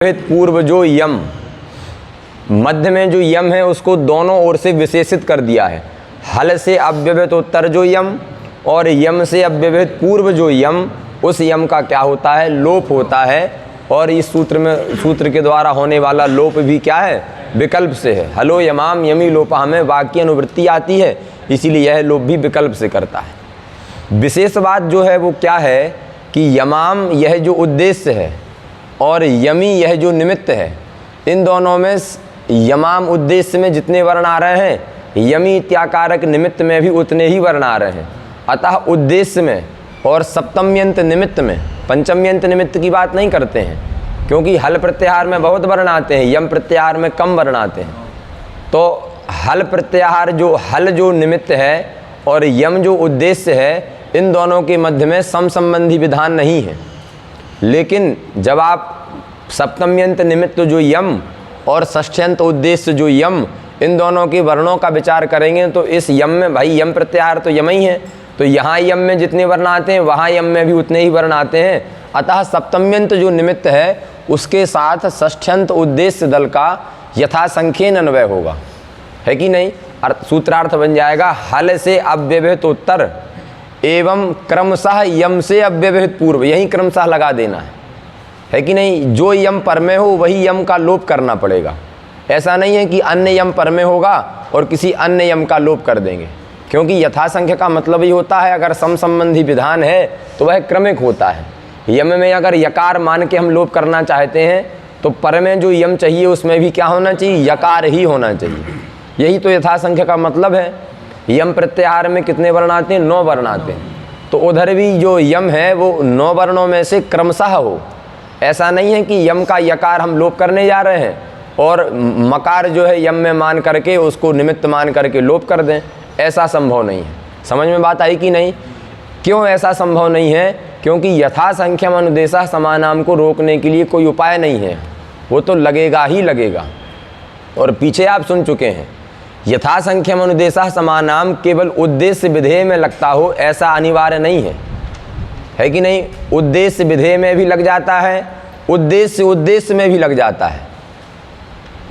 पूर्व जो यम, मध्य में जो यम है उसको दोनों ओर से विशेषित कर दिया है। हल से अव्यवहित उत्तर जो यम और यम से अव्यवहित पूर्व जो यम, उस यम का क्या होता है? लोप होता है। और इस सूत्र के द्वारा होने वाला लोप भी क्या है? विकल्प से है। हलो यमाम यमी लोपा में वाक्य अनुवृत्ति आती है, इसीलिए यह लोप भी विकल्प से करता है। विशेष बात जो है वो क्या है कि यमाम यह जो उद्देश्य है और यमी यह जो निमित्त है, इन दोनों में यमाम उद्देश्य में जितने वर्ण आ रहे हैं, यमी इत्याकारक निमित्त में भी उतने ही वर्ण आ रहे हैं। अतः उद्देश्य में और सप्तम्यंत निमित्त में, पंचम्यंत निमित्त की बात नहीं करते हैं, क्योंकि हल प्रत्याहार में बहुत वर्ण आते हैं, यम प्रत्याहार में कम वर्ण आते हैं। तो हल प्रत्याहार जो हल जो निमित्त है और यम जो उद्देश्य है, इन दोनों के मध्य में समसंबंधी विधान नहीं है। लेकिन जब आप सप्तम्यंत निमित्त जो यम और षष्ठ्यंत उद्देश्य जो यम, इन दोनों के वर्णों का विचार करेंगे तो इस यम में भाई यम प्रत्याहार तो यम ही है, तो यहाँ यम में जितने वर्ण आते हैं वहाँ यम में भी उतने ही वर्ण आते हैं। अतः सप्तम्यंत जो निमित्त है उसके साथ षष्ठ्यंत उद्देश्य दल का यथासंख्येन अन्वय होगा, है कि नहीं? सूत्रार्थ बन जाएगा हल से अव्यवहित उत्तर एवं क्रमशः यम से अव्यवहित पूर्व, यही क्रमशः लगा देना है कि नहीं? जो यम पर में हो वही यम का लोप करना पड़ेगा। ऐसा नहीं है कि अन्य यम पर में होगा और किसी अन्य यम का लोप कर देंगे, क्योंकि यथासंख्य का मतलब ही होता है अगर समसंबंधी विधान है तो वह क्रमिक होता है। यम में अगर यकार मान के हम लोप करना चाहते हैं तो पर में जो यम चाहिए उसमें भी क्या होना चाहिए? यकार ही होना चाहिए। यही तो यथासंख्य का मतलब है। यम प्रत्याहार में कितने वर्ण आते हैं? 9 वर्ण आते हैं। तो उधर भी जो यम है वो 9 वर्णों में से क्रमशः हो। ऐसा नहीं है कि यम का यकार हम लोप करने जा रहे हैं और मकार जो है यम में मान करके उसको निमित्त मान करके लोप कर दें, ऐसा संभव नहीं है। समझ में बात आई कि नहीं? क्यों ऐसा संभव नहीं है? क्योंकि यथासंख्यम अनुदेशः समानाम को रोकने के लिए कोई उपाय नहीं है, वो तो लगेगा ही लगेगा। और पीछे आप सुन चुके हैं, यथासंख्यम अनुदेशः समानाम केवल उद्देश्य विधेय में लगता हो ऐसा अनिवार्य नहीं है कि नहीं? उद्देश्य विधेय में भी लग जाता है, उद्देश्य में भी लग जाता है।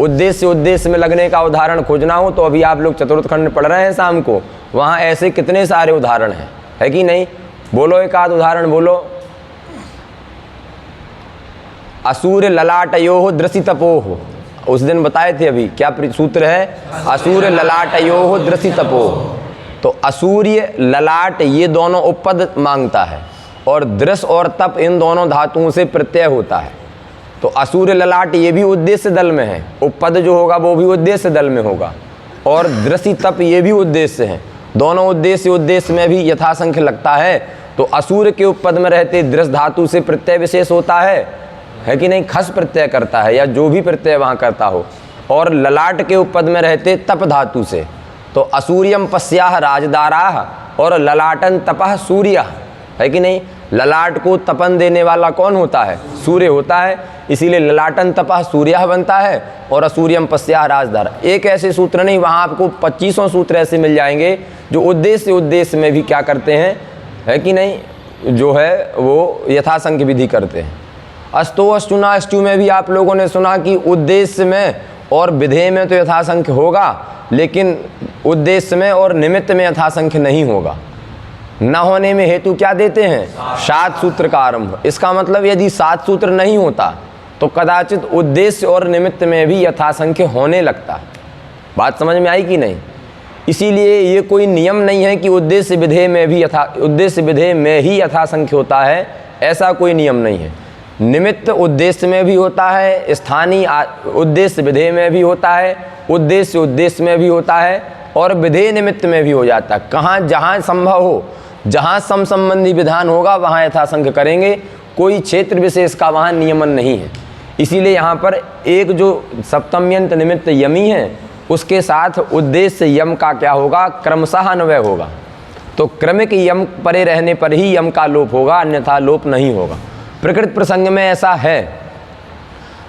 उद्देश्य में लगने का उदाहरण खोजना हो तो अभी आप लोग चतुर्थ खंड पढ़ रहे हैं शाम को, वहाँ ऐसे कितने सारे उदाहरण हैं, है कि नहीं? बोलो एक आध उदाहरण बोलो। असुर ललाटयोः दृशितपोः, उस दिन बताए थे अभी क्या सूत्र है? असुर ललाटयोः दृशितपोः। तो असूर्य ललाट ये दोनों उपपद मांगता है और दृश और तप इन दोनों धातुओं से प्रत्यय होता है। तो असूर्य ललाट ये भी उद्देश्य दल में है, उपपद जो होगा वो भी उद्देश्य दल में होगा, और दृशि तप ये भी उद्देश्य है। दोनों उद्देश्य में भी यथासंख्य लगता है। तो असूर्य के उपपद में रहते दृश धातु से प्रत्यय विशेष होता है कि नहीं? खस प्रत्यय करता है या जो भी प्रत्यय वहाँ करता हो। और ललाट के उपपद में रहते तप धातु से, तो असूर्यम पश्याह राजदाराः और ललाटन तपः सूर्य, है कि नहीं? ललाट को तपन देने वाला कौन होता है? सूर्य होता है, इसीलिए ललाटन तपः सूर्य बनता है और असूर्यम पश्याह राजदारा। एक ऐसे सूत्र नहीं, वहाँ आपको 25 सूत्र ऐसे मिल जाएंगे जो उद्देश्य में भी क्या करते हैं, है कि नहीं? जो है वो यथासंख्य विधि करते हैं। अस्तु अष्टुना अष्टु में भी आप लोगों ने सुना कि उद्देश्य में और विधेय में तो यथासंख्य होगा, लेकिन उद्देश्य में और निमित्त में यथासंख्य नहीं होगा। न होने में हेतु क्या देते हैं? 7 सूत्र का आरंभ। इसका मतलब यदि 7 सूत्र नहीं होता तो कदाचित उद्देश्य और निमित्त में भी यथासंख्य होने लगता। बात समझ में आई कि नहीं? इसीलिए ये कोई नियम नहीं है कि उद्देश्य विधेय में ही यथासंख्य होता है, ऐसा कोई नियम नहीं है। निमित्त उद्देश्य में भी होता है, स्थानीय उद्देश्य विधेय में भी होता है, उद्देश्य में भी होता है और विधेय निमित्त में भी हो जाता है। कहाँ जहाँ संभव हो, जहाँ समसंबंधी विधान होगा वहाँ यथासंख्य करेंगे, कोई क्षेत्र विशेष का वहाँ नियमन नहीं है। इसीलिए यहाँ पर एक जो सप्तम्यंत निमित्त यमी है उसके साथ उद्देश्य यम का क्या होगा? क्रमशः अन्वय होगा। तो क्रमिक यम परे रहने पर ही यम का लोप होगा, अन्यथा लोप नहीं होगा। प्रकृत प्रसंग में ऐसा है,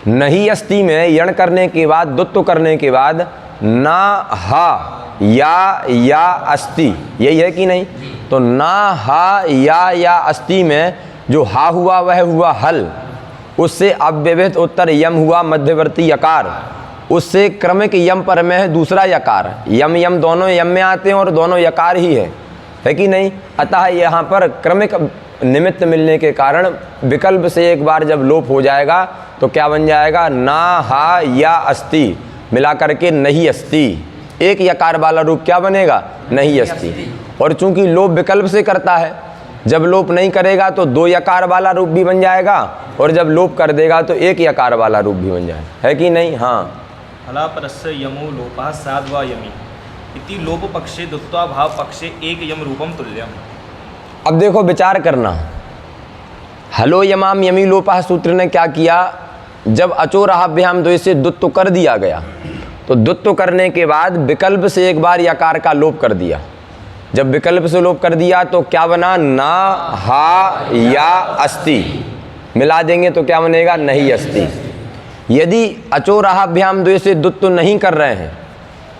नहीं अस्ति में यण करने के बाद, दुत्व करने के बाद ना हा या अस्ति, यही है कि नहीं? तो ना हा या अस्ति में जो हा हुआ वह हुआ हल, उससे अव्यवहित उत्तर यम हुआ मध्यवर्ती यकार, उससे क्रमिक यम पर में है दूसरा यकार। यम यम दोनों यम में आते हैं और दोनों यकार ही है कि नहीं। अतः यहाँ पर क्रमिक निमित्त मिलने के कारण विकल्प से एक बार जब लोप हो जाएगा तो क्या बन जाएगा, ना हा या अस्ति मिला करके नहीं अस्ति। एक यकार वाला रूप क्या बनेगा, नहीं अस्ति। और चूंकि लोप विकल्प से करता है, जब लोप नहीं करेगा तो दो यकार वाला रूप भी बन जाएगा और जब लोप कर देगा तो एक यकार वाला रूप भी बन जाएगा, है कि नहीं। हाँ, हलापरस्य यमो लोपः साद्वा यमी इति लोप पक्षे द्वत्वा भाव पक्षे एक यम रूपम तुल्यम। अब देखो विचार करना, हलो यमाम यमी लोपः सूत्र ने क्या किया, जब अचोरहाभ्याम द्वय से द्वत्व कर दिया गया तो द्वत्व करने के बाद विकल्प से एक बार यकार का लोप कर दिया। जब विकल्प से लोप कर दिया तो क्या बना, ना हा या अस्ति मिला देंगे तो क्या बनेगा, नहीं अस्ति। यदि अचोरहाभ्याम द्वय से द्वत्व नहीं कर रहे हैं,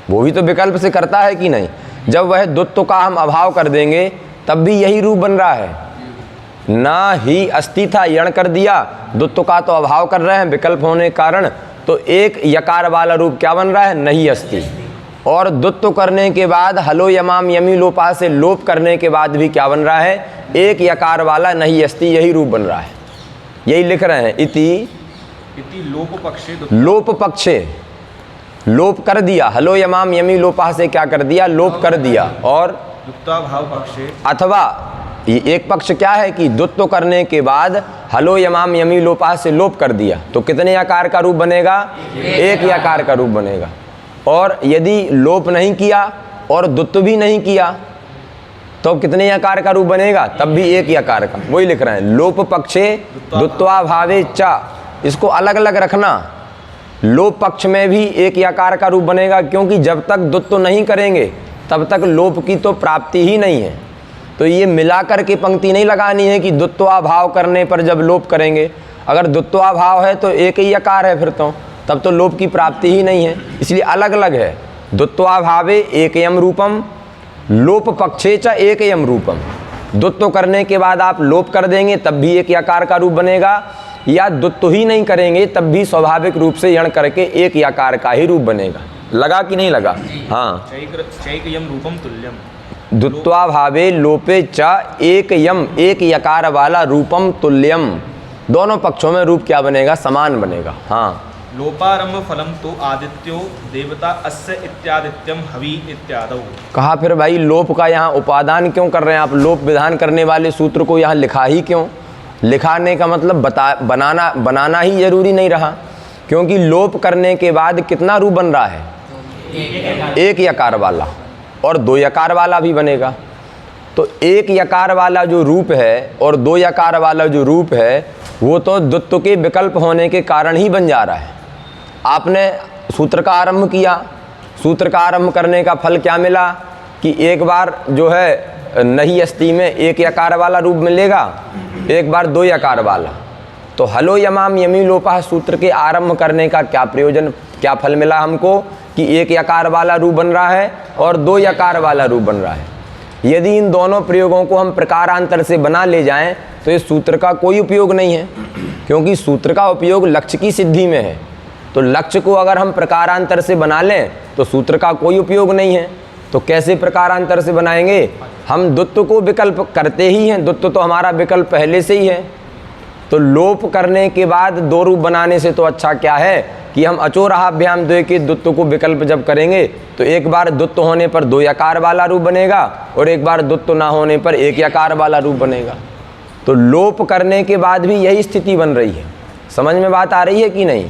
वो भी तो विकल्प से करता है कि नहीं, जब वह द्वत्व का हम अभाव कर देंगे तब भी यही रूप बन रहा है। ना ही अस्ति था, यण कर दिया, द्वत्व का तो अभाव कर रहे हैं विकल्प होने के कारण, तो एक यकार वाला रूप क्या बन रहा है, नहीं अस्ति। और द्वत्व करने के बाद हलो यमाम यमी लोपा से लोप करने के बाद भी क्या बन रहा है, एक यकार वाला नहीं अस्ति, यही रूप बन रहा है। यही लिख रहे हैं, इति लोप पक्षे, लोप पक्षे लोप कर दिया, हलो यमाम यमी लोपा से क्या कर दिया, लोप कर दिया। और द्वत्वा भाव पक्षे, अथवा एक पक्ष क्या है कि द्वत्व करने के बाद हलो यमाम यमी लोपा से लोप कर दिया तो कितने आकार का रूप बनेगा, एक आकार का रूप बनेगा। और यदि लोप नहीं किया और द्वत्व भी नहीं किया तो कितने आकार का रूप बनेगा, तब भी एक आकार का। वही लिख रहे हैं, लोप पक्षे द्वत्वा भावे चा, इसको अलग अलग रखना। लोप पक्ष में भी एक आकार का रूप बनेगा, क्योंकि जब तक द्वत्व नहीं करेंगे तब तक लोप की तो प्राप्ति ही नहीं है। तो ये मिलाकर के पंक्ति नहीं लगानी है कि द्वत्वाभाव करने पर जब लोप करेंगे, अगर द्वत्वाभाव है तो एक ही आकार है, फिर तो तब तो लोप की प्राप्ति ही नहीं है, इसलिए अलग अलग है। द्वत्वाभावे एकयम रूपम, लोप पक्षे च एकयम रूपम। द्वत्व करने के बाद आप लोप कर देंगे तब भी एक आकार का रूप बनेगा, या द्वत्व ही नहीं करेंगे तब भी स्वाभाविक रूप से यण करके एक आकार का ही रूप बनेगा। लगा कि नहीं लगा। हाँ, चैकयम रूपम तुल्यम, द्वत्वाभावे लोपे च एक यम, एक यकार वाला रूपम तुल्यम, दोनों पक्षों में रूप क्या बनेगा, समान बनेगा। हाँ, लोपारंभ फलम तो आदित्यो देवता अस्य इत्यादित्यम हवि इत्यादौ। कहा फिर भाई लोप का यहाँ उपादान क्यों कर रहे हैं आप, लोप विधान करने वाले सूत्र को यहाँ लिखा ही क्यों। लिखाने का मतलब बनाना ही जरूरी नहीं रहा, क्योंकि लोप करने के बाद कितना रूप बन रहा है, एक यकार वाला, और दो यकार वाला भी बनेगा। तो एक यकार वाला जो रूप है और दो यकार वाला जो रूप है वो तो द्वत्व के विकल्प होने के कारण ही बन जा रहा है। आपने सूत्र का आरंभ किया, सूत्र का आरंभ करने का फल क्या मिला कि एक बार जो है नहीं अस्ति में एक यकार वाला रूप मिलेगा, एक बार दो यकार वाला। तो हलो यमाम यमी लोपा सूत्र के आरंभ करने का क्या प्रयोजन, क्या फल मिला हमको कि एक यकार वाला रूप बन रहा है और दो यकार वाला रूप बन रहा है। यदि इन दोनों प्रयोगों को हम प्रकारांतर से बना ले जाएं तो इस सूत्र का कोई उपयोग नहीं है, क्योंकि सूत्र का उपयोग लक्ष्य की सिद्धि में है। तो लक्ष्य को अगर हम प्रकारांतर से बना लें तो सूत्र का कोई उपयोग नहीं है। तो कैसे प्रकारांतर से बनाएंगे, हम द्वत्व को विकल्प करते ही हैं, द्वत्व तो हमारा विकल्प पहले से ही है। तो लोप करने के बाद दो रूप बनाने से तो अच्छा क्या है कि हम अचोरहाभ्याम द्वय के द्वत्व को विकल्प जब करेंगे तो एक बार द्वत्व होने पर दो यकार वाला रूप बनेगा और एक बार द्वत्व ना होने पर एक यकार वाला रूप बनेगा। तो लोप करने के बाद भी यही स्थिति बन रही है। समझ में बात आ रही है कि नहीं।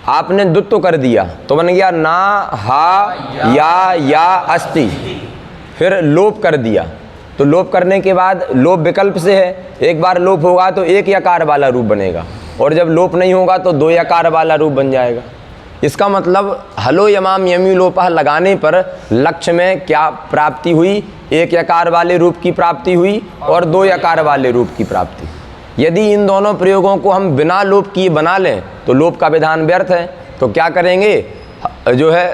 आपने द्वत्व कर दिया तो बन गया ना हा या अस्ति, फिर लोप कर दिया तो लोप करने के बाद लोप विकल्प से है, एक बार लोप होगा तो एक यकार वाला रूप बनेगा और जब लोप नहीं होगा तो दो यकार वाला रूप बन जाएगा। इसका मतलब हलो यमाम यमी लोपा लगाने पर लक्ष्य में क्या प्राप्ति हुई, एक यकार वाले रूप की प्राप्ति हुई और दो यकार वाले रूप की प्राप्ति। यदि इन दोनों प्रयोगों को हम बिना लोप किए बना लें तो लोप का विधान व्यर्थ है। तो क्या करेंगे, जो है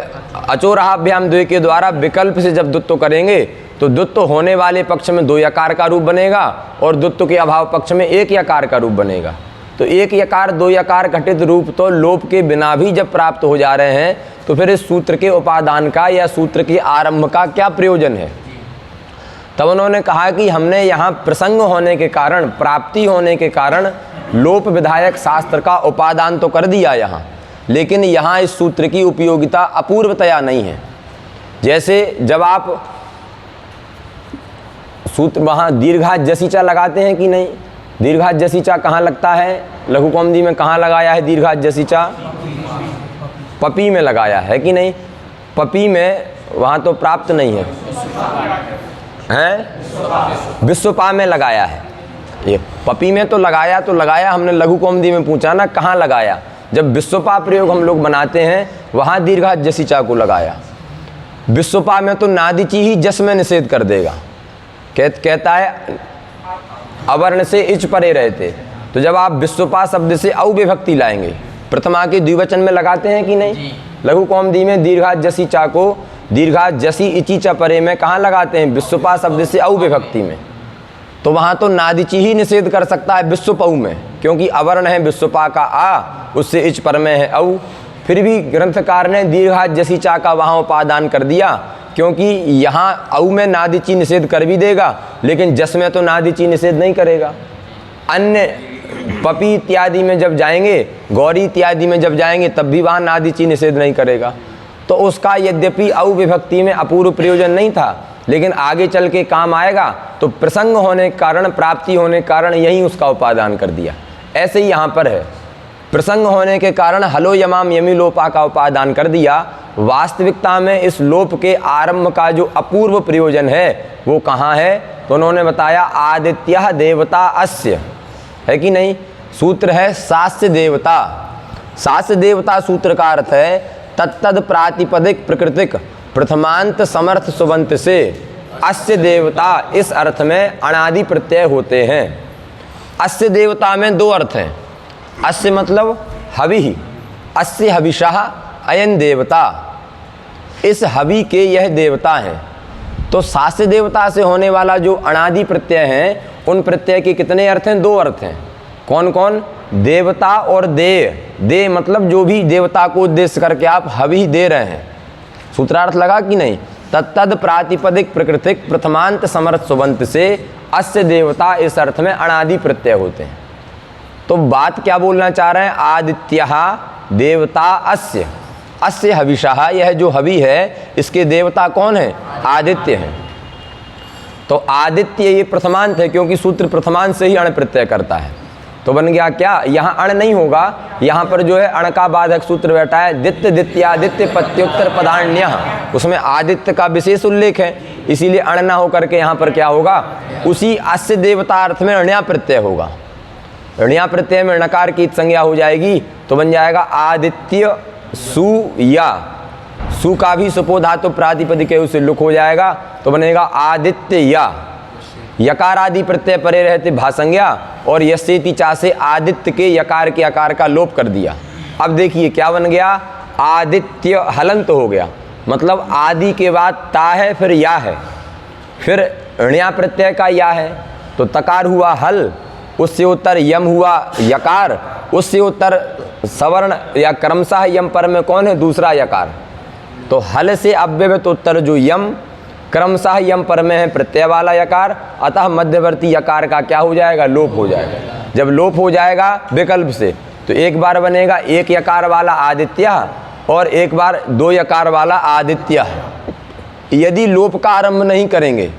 अचोरहाभ्याम द्वय के द्वारा विकल्प से जब द्वत्व करेंगे तो द्वत्व होने वाले पक्ष में दो यकार का रूप बनेगा और द्वत्व के अभाव पक्ष में एक यकार का रूप बनेगा। तो एक यकार दो यकार घटित रूप तो लोप के बिना भी जब प्राप्त हो जा रहे हैं, तो फिर इस सूत्र के उपादान का या सूत्र के आरंभ का क्या प्रयोजन है। तब उन्होंने कहा कि हमने यहाँ प्रसंग होने के कारण, प्राप्ति होने के कारण लोप विधायक शास्त्र का उपादान तो कर दिया यहाँ, लेकिन यहाँ इस सूत्र की उपयोगिता अपूर्वतया नहीं है। जैसे जब आप सूत्र वहाँ दीर्घा जसीचा लगाते हैं कि नहीं, दीर्घा जसीचा कहाँ लगता है, लघु कौमुदी में कहाँ लगाया है दीर्घा जसीचा, पपी में लगाया है कि नहीं, पपी में वहाँ तो प्राप्त नहीं है, हैं विश्वपा में लगाया है। ये पपी में तो लगाया हमने लघु कौमुदी में पूछा ना कहाँ लगाया, जब विश्वपा प्रयोग हम लोग बनाते हैं वहाँ दीर्घा जसीचा को लगाया। विश्वपा में तो नादिची ही जस में निषेध कर देगा, कहता है अवर्ण से इच परे रहते। तो जब आप विश्वपा शब्द से औ विभक्ति लाएंगे, प्रथमा के द्विवचन में लगाते हैं कि नहीं, लघु कौमुदी में दीर्घा जसी चा को दीर्घा जसी इची चा परे में कहाँ लगाते हैं, विश्वपा शब्द से औ विभक्ति में। तो वहाँ तो नादिची ही निषेध कर सकता है विश्वपऊ में, क्योंकि अवर्ण है विश्वपा का आ, उससे इच पर में है औ। फिर भी ग्रंथकार ने दीर्घा जसी चा का वहाँ उपादान कर दिया, क्योंकि यहाँ औ में नादिची निषेध कर भी देगा, लेकिन जस में तो नादिची निषेध नहीं करेगा। अन्य पपी इत्यादि में जब जाएंगे, गौरी इत्यादि में जब जाएंगे, तब भी वहाँ नादिची निषेध नहीं करेगा। तो उसका यद्यपि औ विभक्ति में अपूर्व प्रयोजन नहीं था, लेकिन आगे चल के काम आएगा, तो प्रसंग होने के कारण, प्राप्ति होने के कारण यही उसका उपादान कर दिया। ऐसे ही यहाँ पर है, प्रसंग होने के कारण हलो यमाम यमी लोपा का उपादान कर दिया। वास्तविकता में इस लोप के आरंभ का जो अपूर्व प्रयोजन है वो कहाँ है, तो उन्होंने बताया आदित्य देवता अस्य, है कि नहीं। सूत्र है शास्य देवता। शास्य देवता सूत्र का अर्थ है तत्तद प्रातिपदिक प्रकृतिक प्रथमांत समर्थ सुबंत से अस्य देवता, इस अर्थ में अनादि प्रत्यय होते हैं। अस्य देवता में दो अर्थ हैं, अस्य मतलब हवि, अस्य हविषः अयन देवता, इस हवि के यह देवता हैं। तो शास्य देवता से होने वाला जो अनादि प्रत्यय हैं, उन प्रत्यय के कितने अर्थ हैं, दो अर्थ हैं। कौन कौन, देवता और दे मतलब जो भी देवता को उद्देश्य करके आप हवि दे रहे हैं। सूत्रार्थ लगा कि नहीं। तत्तद प्रातिपदिक प्रकृतिक प्रथमांत समर्थ सुबंत से अस्य देवता, इस अर्थ में अनादि प्रत्यय होते हैं। तो बात क्या बोलना चाह रहे हैं, आदित्य देवता अस्य, अस्य हविषः, यह जो हवि है इसके देवता कौन है, आदित्य है। तो आदित्य ये प्रथमांत है, क्योंकि सूत्र प्रथमांत से ही अण प्रत्यय करता है। तो बन गया क्या, यहाँ अण नहीं होगा, यहाँ पर जो है अण का बाधक सूत्र बैठा है दित्य दित्यादित्य पत्योत्तर पदान्य, उसमें आदित्य का विशेष उल्लेख है, इसीलिए अण ना होकर के यहाँ पर क्या होगा, उसी अस्य देवता अर्थ में अण्या प्रत्यय होगा। अण्या प्रत्यय में णकार की संज्ञा हो जाएगी, तो बन जाएगा आदित्य सु या, सु का भी सुपो धातु प्रातिपदिक है, उसे लुक हो जाएगा, तो बनेगा आदित्य या। यकार आदि प्रत्यय परे रहते भासंज्ञा, और यस्येति चा से आदित्य के यकार के आकार का लोप कर दिया। अब देखिए क्या बन गया, आदित्य हलंत हो गया, मतलब आदि के बाद ता है, फिर या है, फिर ण्या प्रत्यय का या है, तो तकार हुआ हल, उससे उत्तर यम हुआ यकार, उससे उत्तर सवर्ण या क्रमशः यम पर में कौन है, दूसरा यकार। तो हल से अव्यवत उत्तर जो यम, क्रमशः यम पर में है प्रत्यय वाला यकार, अतः मध्यवर्ती यकार का क्या हो जाएगा, लोप हो जाएगा। जब लोप हो जाएगा विकल्प से, तो एक बार बनेगा एक यकार वाला आदित्य और एक बार दो यकार वाला आदित्य। यदि लोप का आरंभ नहीं करेंगे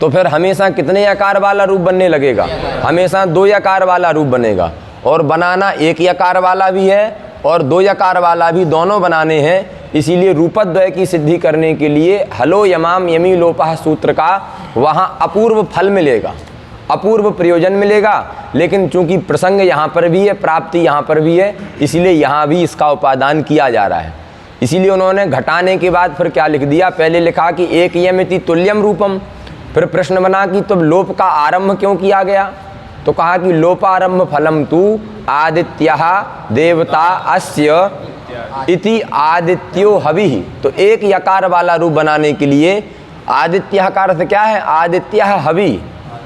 तो फिर हमेशा कितने यकार वाला रूप बनने लगेगा, हमेशा दो यकार वाला रूप बनेगा। और बनाना एक यकार वाला भी है और दो यकार वाला भी, दोनों बनाने हैं। इसीलिए रूपद्वय की सिद्धि करने के लिए हलो यमाम यमी लोपः सूत्र का वहाँ अपूर्व फल मिलेगा, अपूर्व प्रयोजन मिलेगा। लेकिन चूंकि प्रसंग यहाँ पर भी है, प्राप्ति यहाँ पर भी है, इसीलिए यहाँ भी इसका उपादान किया जा रहा है। इसीलिए उन्होंने घटाने के बाद फिर क्या लिख दिया, पहले लिखा कि एक यमिति तुल्यम रूपम, फिर प्रश्न बना कि तब लोप का आरंभ क्यों किया गया, तो कहा कि लोपारंभ फलम तू आदित्य देवता अस्य इति आदित्यो हवि। तो एक यकार वाला रूप बनाने के लिए आदित्य का अर्थ क्या है, आदित्य हवि,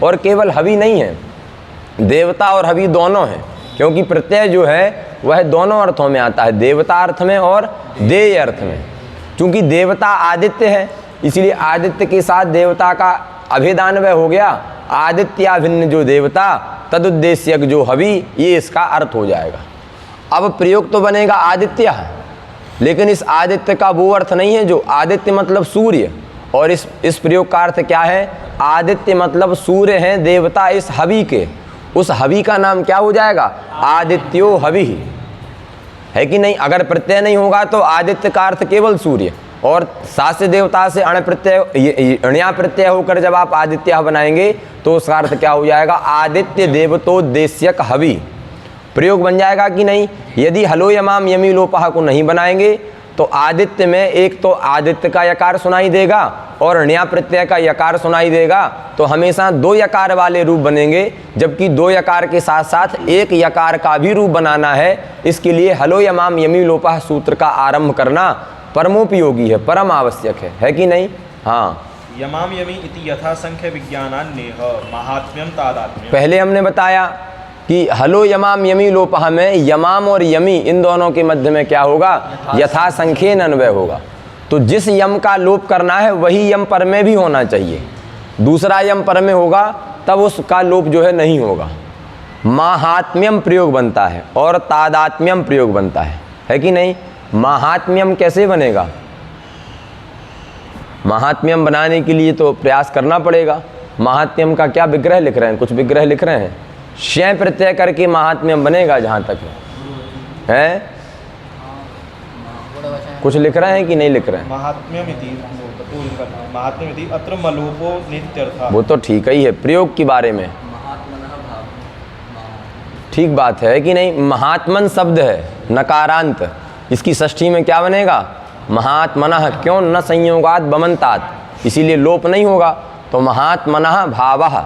और केवल हवि नहीं है, देवता और हवि दोनों हैं। क्योंकि प्रत्यय जो है वह दोनों अर्थों में आता है, देवता अर्थ में और देय अर्थ में। क्योंकि देवता आदित्य है, इसलिए आदित्य के साथ देवता का अभेदान्वय हो गया। आदित्याभिन्न जो देवता तदुद्देश्यक जो हवि, ये इसका अर्थ हो जाएगा। अब प्रयोग तो बनेगा आदित्य, लेकिन इस आदित्य का वो अर्थ नहीं है जो आदित्य मतलब सूर्य, और इस प्रयोग का अर्थ क्या है? आदित्य मतलब सूर्य हैं देवता इस हवि के, उस हवि का नाम क्या हो जाएगा? आदित्यो हवि, है कि नहीं? अगर प्रत्यय नहीं होगा तो आदित्य का अर्थ केवल सूर्य, और सास्य देवता से अण प्रत्यय होकर जब आप आदित्य बनाएंगे तो उसका अर्थ क्या हो जाएगा? आदित्य देवतोद्देश्यक हवि। प्रयोग बन जाएगा कि नहीं? यदि हलो यमाम यमी लोपः को नहीं बनाएंगे तो आदित्य में एक तो आदित्य का यकार सुनाई देगा और ण्या प्रत्यय का यकार सुनाई देगा, तो हमेशा दो यकार वाले रूप बनेंगे, जबकि दो यकार के साथ साथ एक यकार का भी रूप बनाना है। इसके लिए हलो यमाम यमी लोपः सूत्र का आरंभ करना परमोपयोगी है, परम आवश्यक है कि नहीं? हाँ। यमाम यमी इति यथासंख्य विज्ञानान्नेह महात्म्यम तादात्म्यम। पहले हमने बताया कि हलो यमाम यमी लोपः में यमाम और यमी इन दोनों के मध्य में क्या होगा? यथासंख्येन अन्वय होगा। तो जिस यम का लोप करना है वही यम पर में भी होना चाहिए। दूसरा यम पर में होगा तब उसका लोप जो है नहीं होगा। माहात्म्यम प्रयोग बनता है और तादात्म्यम प्रयोग बनता है कि नहीं? माहात्म्यम कैसे बनेगा? महात्म्यम बनाने के लिए तो प्रयास करना पड़ेगा। महात्म्यम का क्या विग्रह लिख रहे हैं? कुछ विग्रह लिख रहे हैं। स्वयं प्रत्यय करके महात्म्यम बनेगा जहाँ तक है। कुछ लिख रहे हैं कि नहीं लिख रहे हैं? महात्म्यमिति अत्र मलोपो नित्यर्थः। वो तो ठीक ही है, प्रयोग के बारे में ठीक बात है कि नहीं? महात्मन शब्द है नकारांत, इसकी षष्ठी में क्या बनेगा? महात्मनः। क्यों? न संयोगात बमनतात, इसीलिए लोप नहीं होगा। तो महात्मनः भावः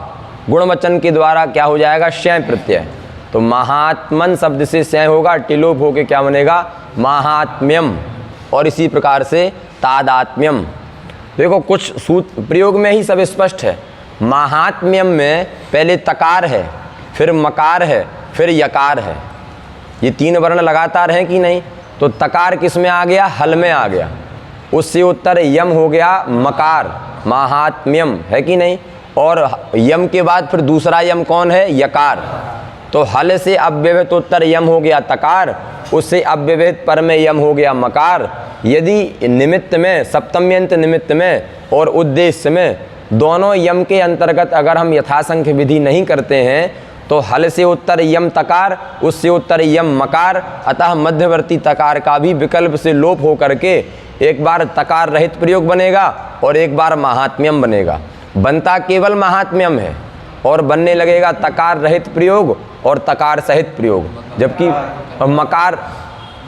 गुण वचन के द्वारा क्या हो जाएगा? शय प्रत्यय। तो महात्मन शब्द से शय होगा, टिलोप होके क्या बनेगा? महात्म्यम। और इसी प्रकार से तादात्म्यम। देखो कुछ सूत्र प्रयोग में ही सब स्पष्ट है। महात्म्यम में पहले तकार है, फिर मकार है, फिर यकार है। ये तीन वर्ण लगातार हैं कि नहीं? तो तकार किस में आ गया? हल में आ गया। उससे उत्तर यम हो गया मकार, महात्म्यम, है कि नहीं? और यम के बाद फिर दूसरा यम कौन है? यकार। तो हल से अव्यवहित उत्तर यम हो गया तकार, उससे अव्यवहित पर में यम हो गया मकार। यदि निमित्त में, सप्तम्यंत निमित्त में और उद्देश्य में दोनों यम के अंतर्गत अगर हम यथासंख्य विधि नहीं करते हैं तो हल से उत्तर यम तकार, उससे उत्तर यम मकार, अतः मध्यवर्ती तकार का भी विकल्प से लोप हो करके एक बार तकार रहित प्रयोग बनेगा और एक बार महात्म्यम बनेगा। बनता केवल महात्म्यम है और बनने लगेगा तकार रहित प्रयोग और तकार सहित प्रयोग, जबकि मकार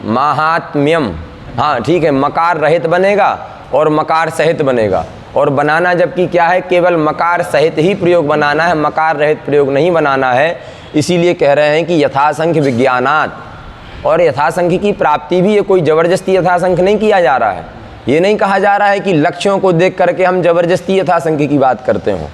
महात्म्यम, हाँ ठीक है, मकार रहित बनेगा और मकार सहित बनेगा। और बनाना जबकि क्या है? केवल मकार सहित ही प्रयोग बनाना है, मकार रहित प्रयोग नहीं बनाना है। इसीलिए कह रहे हैं कि यथासंख्य विज्ञानात्, और यथासंख्य की प्राप्ति भी है, कोई ज़बरदस्ती यथासंख्य नहीं किया जा रहा है। ये नहीं कहा जा रहा है कि लक्ष्यों को देख करके हम ज़बरदस्ती यथासंख्य की बात करते हों।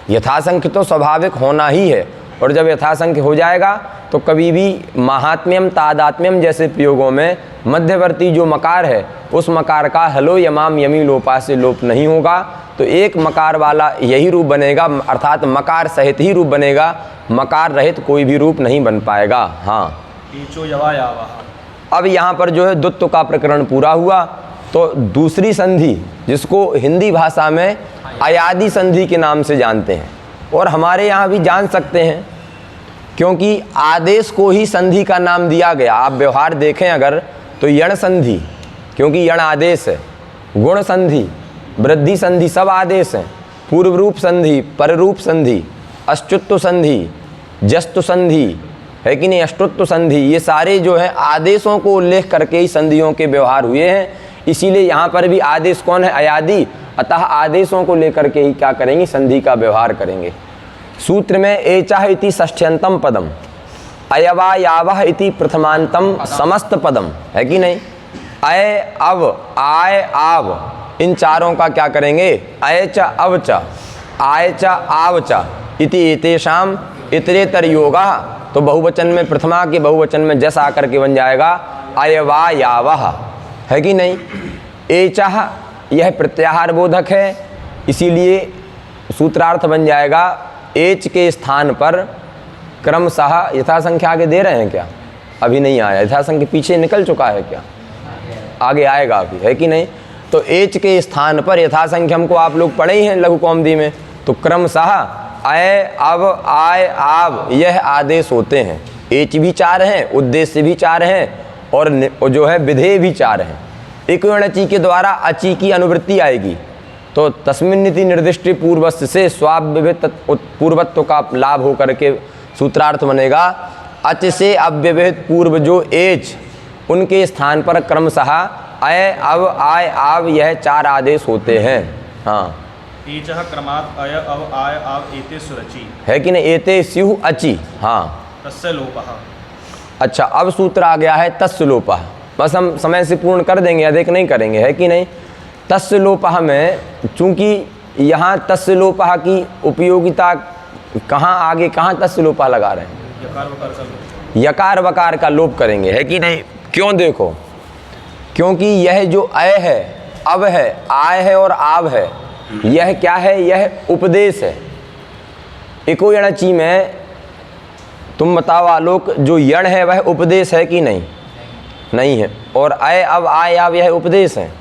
यथासंख्य तो स्वाभाविक होना ही है, और जब यथासंख्य हो जाएगा तो कभी भी महात्म्यम तादात्म्यम जैसे प्रयोगों में मध्यवर्ती जो मकार है उस मकार का हलो यमाम यमी लोपा से लोप नहीं होगा। तो एक मकार वाला यही रूप बनेगा, अर्थात मकार सहित ही रूप बनेगा, मकार रहित कोई भी रूप नहीं बन पाएगा। हाँ, अब यहाँ पर जो है द्वत्व का प्रकरण पूरा हुआ। तो दूसरी संधि जिसको हिंदी भाषा में अयादि संधि के नाम से जानते हैं, और हमारे यहाँ भी जान सकते हैं, क्योंकि आदेश को ही संधि का नाम दिया गया। आप व्यवहार देखें अगर तो यण संधि, क्योंकि यण आदेश है, गुण संधि, वृद्धि संधि सब आदेश हैं, पूर्व रूप संधि, पररूप संधि, अष्टुत्व संधि, जस्तु संधि, है कि नहीं, अष्टुत्व संधि, ये सारे जो है आदेशों को उल्लेख करके ही संधियों के व्यवहार हुए हैं। इसीलिए यहाँ पर भी आदेश कौन है? अयादि। अतः आदेशों को लेकर के ही क्या करेंगे? संधि का व्यवहार करेंगे। सूत्र में एचाह इति षष्ठ्यंतम पदम, अयवा यावह इति प्रथमांतम समस्त पदम, है कि नहीं? अय अव आय आव, इन चारों का क्या करेंगे? अय च अव च आय च आव च इति एतेषाम इतरेतर योगा, तो बहुवचन में प्रथमा के बहुवचन में जस आकर के बन जाएगा अयवायावः, है कि नहीं। एचः यह प्रत्याहार बोधक है, इसीलिए सूत्रार्थ बन जाएगा एच के स्थान पर क्रमशः यथासंख्या। आगे दे रहे हैं क्या? अभी नहीं आया, यथासंख्या पीछे निकल चुका है क्या? आगे आएगा अभी, है कि नहीं। तो एच के स्थान पर यथासंख्यम को आप लोग पढ़े ही हैं लघु कौमुदी में, तो क्रमशः अय अव आय आव यह आदेश होते हैं। एच भी 4 हैं, उद्देश्य भी 4 हैं, और जो है विधेय भी 4 हैं। एक अणचि के द्वारा अचि की अनुवृत्ति आएगी, तो तस्मिन्निति निर्दिष्ट पूर्वस्य से स्वाव्यवहित पूर्वत्व का लाभ होकर के सूत्रार्थ बनेगा अच से अव्यवहित पूर्व जो एच, उनके स्थान पर क्रमशः अय अव आय आव यह 4 आदेश होते हैं। हाँ, एचः क्रमात् अय अव आय आव एते सुरचि, है कि नहीं। एते स्युः अचि, हाँ। तस्य लोपः। अच्छा, अब सूत्र आ गया है तस्य लोपः। बस हम समय से पूर्ण कर देंगे, अधिक नहीं करेंगे, है कि नहीं। तस्य लोपः में चूंकि यहाँ तस्य लोपः की उपयोगिता कहाँ, आगे कहाँ तस्य लोपः लगा रहे हैं? यकार वकार का लोप। यकार वकार का लोप करेंगे, है कि नहीं। क्यों? देखो, क्योंकि यह जो अय है, अब है, आय है और आव है, यह क्या है? यह उपदेश है। एको यणचि में तुम बताओ आलोक, जो यण है वह उपदेश है कि नहीं? नहीं है। और अय अब आय आव यह उपदेश है।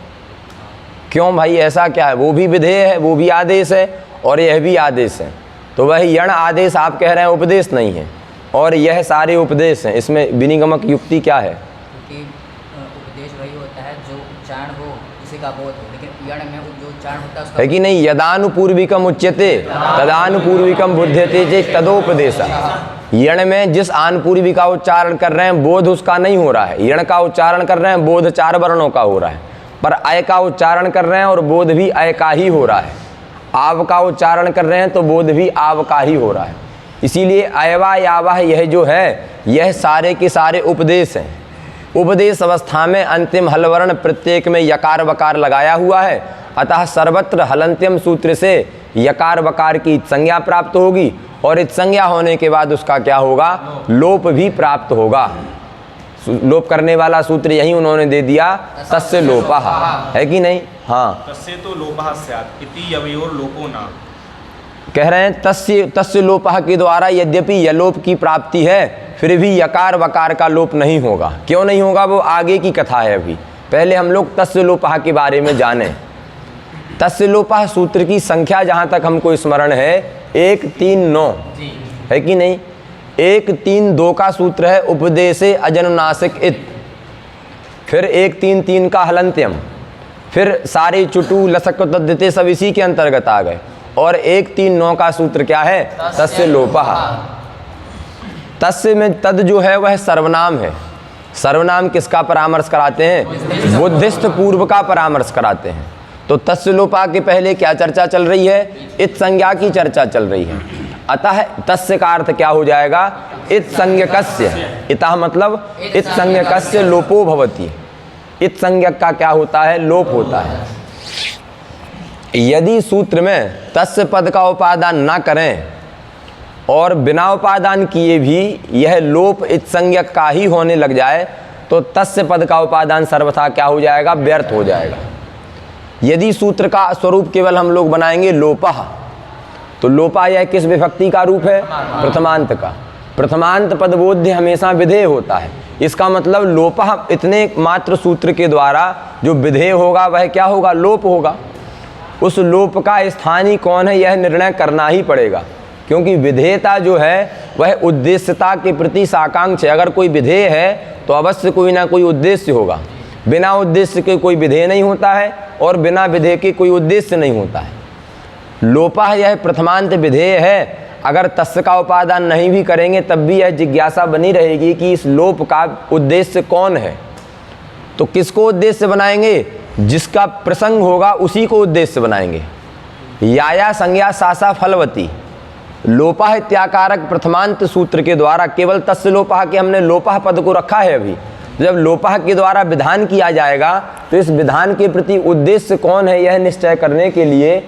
क्यों भाई, ऐसा क्या है? वो भी विधेय है, वो भी आदेश है, और यह भी आदेश है। तो वह यण आदेश आप कह रहे हैं उपदेश नहीं है, और यह सारे उपदेश हैं। इसमें विनिगमक युक्ति क्या है? क्योंकि उपदेश वही होता है जो उच्चारण हो, उसी का बोध हो, लेकिन यण में जो उच्चारण होता है उसका, है कि नहीं। यदानुपूर्विकम उच्यते तदानुपूर्विकम बुध्यते चेत् तदोपदेश। यण में जिस आनुपूर्वी का उच्चारण कर रहे हैं, बोध उसका नहीं हो रहा है। यण का उच्चारण कर रहे हैं, बोध 4 वर्णों का हो रहा है। पर अय का उच्चारण कर रहे हैं और बोध भी अय का ही हो रहा है। आव का उच्चारण कर रहे हैं तो बोध भी आव का ही हो रहा है। इसीलिए अयवा यावा यह जो है, यह सारे के सारे उपदेश हैं। उपदेश अवस्था में अंतिम हलवर्ण प्रत्येक में यकार वकार लगाया हुआ है, अतः सर्वत्र हलंत्यम सूत्र से यकार वकार की संज्ञा प्राप्त होगी, और इत संज्ञा होने के बाद उसका क्या होगा? लोप भी प्राप्त होगा। लोप करने वाला सूत्र यही उन्होंने दे दिया, तस्य लोपः, है कि नहीं। हाँ, तस्य तो लोपः स्यात् इति यवयोर लोपो न। कह रहे हैं तस्य लोपः के द्वारा यद्यपि यलोप की प्राप्ति है, फिर भी यकार वकार का लोप नहीं होगा। क्यों नहीं होगा? वो आगे की कथा है। अभी पहले हम लोग तस्य लोपः के बारे में जाने। तस्य लोपः सूत्र की संख्या जहाँ तक हमको स्मरण है 1 3 9, है कि नहीं। 1 3 2 का सूत्र है उपदेशे अजनुनासिक इत, फिर 1 3 3 का हलंत्यम, फिर सारे चुटु लसक तद्दिते सब इसी के अंतर्गत आ गए। और 1 3 9 का सूत्र क्या है? तस्य लोपः। तस्य में तद जो है वह सर्वनाम है। सर्वनाम किसका परामर्श कराते हैं? बुद्धिस्थ पूर्व का परामर्श कराते हैं। तो तस्य लोपः के पहले क्या चर्चा चल रही है? इत संज्ञा की चर्चा चल रही है। अतः तस्य का अर्थ क्या हो जाएगा? इत संज्ञकस्य। इतः मतलब इत संज्ञकस्य लोपो भवति। इत संज्ञक का क्या होता है? लोप होता है। यदि सूत्र में तस्य पद का उपादान ना करें और बिना उपादान किए भी यह लोप इत संज्ञक का ही होने लग जाए, तो तस्य पद का उपादान सर्वथा क्या हो जाएगा? व्यर्थ हो जाएगा। यदि सूत्र का स्वरूप केवल हम लोग बनाएंगे लोपः, तो लोपा यह किस विभक्ति का रूप है? प्रथमांत का। प्रथमांत पदबोध्य हमेशा विधेय होता है। इसका मतलब लोपः इतने मात्र सूत्र के द्वारा जो विधेय होगा वह क्या होगा? लोप होगा। उस लोप का स्थानीय कौन है यह निर्णय करना ही पड़ेगा, क्योंकि विधेयता जो है वह उद्देश्यता के प्रति साकांक्ष है। अगर कोई विधेय है तो अवश्य कोई ना कोई उद्देश्य होगा। बिना उद्देश्य के कोई विधेय नहीं होता है, और बिना विधेय के कोई उद्देश्य नहीं होता है। लोपः यह प्रथमांत विधेय है। अगर तस्य का उपादान नहीं भी करेंगे तब भी यह जिज्ञासा बनी रहेगी कि इस लोप का उद्देश्य कौन है। तो किसको उद्देश्य बनाएंगे? जिसका प्रसंग होगा उसी को उद्देश्य बनाएंगे। याया संज्ञा सासा फलवती। लोपः इत्याकारक प्रथमांत सूत्र के द्वारा केवल तस्य लोपः के हमने लोपः पद को रखा है। अभी जब लोपः के द्वारा विधान किया जाएगा तो इस विधान के प्रति उद्देश्य कौन है यह निश्चय करने के लिए